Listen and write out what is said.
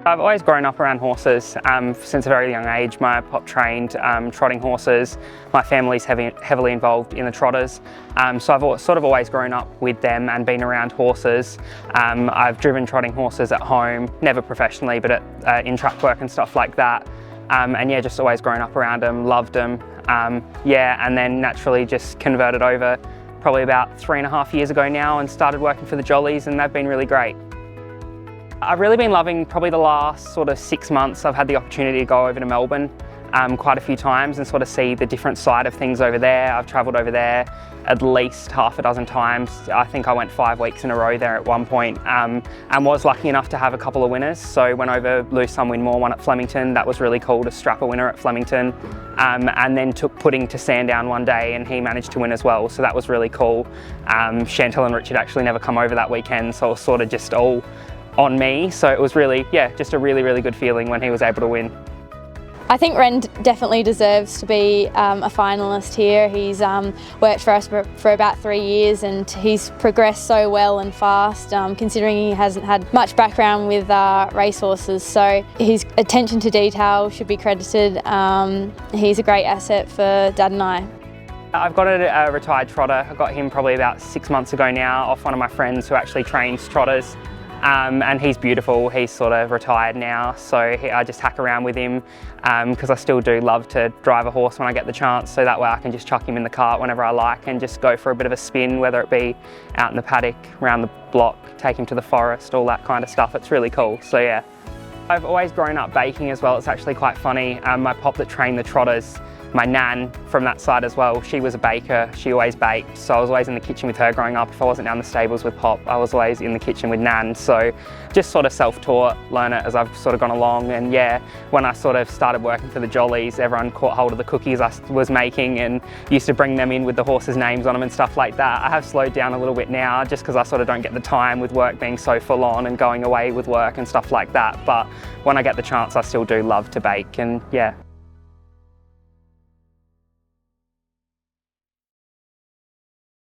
I've always grown up around horses since a very young age. My pop trained trotting horses. My family's heavily involved in the trotters, so I've sort of always grown up with them and been around horses. I've driven trotting horses at home, never professionally, but in track work and stuff like that. And yeah, just always grown up around them, loved them. Yeah, and then naturally just converted over probably about 3.5 years ago now and started working for the Jollies, and they've been really great. I've really been loving probably the last sort of 6 months. I've had the opportunity to go over to Melbourne quite a few times and sort of see the different side of things over there. I've travelled over there at least half a dozen times. I think I went 5 weeks in a row there at one point, and was lucky enough to have a couple of winners. So went over, lose some, win more, one at Flemington. That was really cool to strap a winner at Flemington, and then took Pudding to Sandown one day and he managed to win as well. So that was really cool. Chantal and Richard actually never come over that weekend, so it was sort of just all on me. So it was really, yeah, just a really, really good feeling when he was able to win. I think Rehn definitely deserves to be a finalist here. He's worked for us for about 3 years and he's progressed so well and fast, considering he hasn't had much background with racehorses. So his attention to detail should be credited. He's a great asset for Dad and I. I've got a retired trotter. I got him probably about 6 months ago now off one of my friends who actually trains trotters. And he's beautiful. He's sort of retired now, so I just hack around with him because I still do love to drive a horse when I get the chance, so that way I can just chuck him in the cart whenever I like and just go for a bit of a spin, whether it be out in the paddock, around the block, take him to the forest, all that kind of stuff. It's really cool, so yeah. I've always grown up baking as well. It's actually quite funny. My pop that trained the trotters, my nan from that side as well, she was a baker, she always baked, so I was always in the kitchen with her growing up. If I wasn't down the stables with Pop, I was always in the kitchen with Nan, so just sort of self-taught, learn it as I've sort of gone along. And yeah, when I sort of started working for the Jollies, everyone caught hold of the cookies I was making and used to bring them in with the horses' names on them and stuff like that. I have slowed down a little bit now just because I sort of don't get the time with work being so full on and going away with work and stuff like that, but when I get the chance I still do love to bake, and yeah.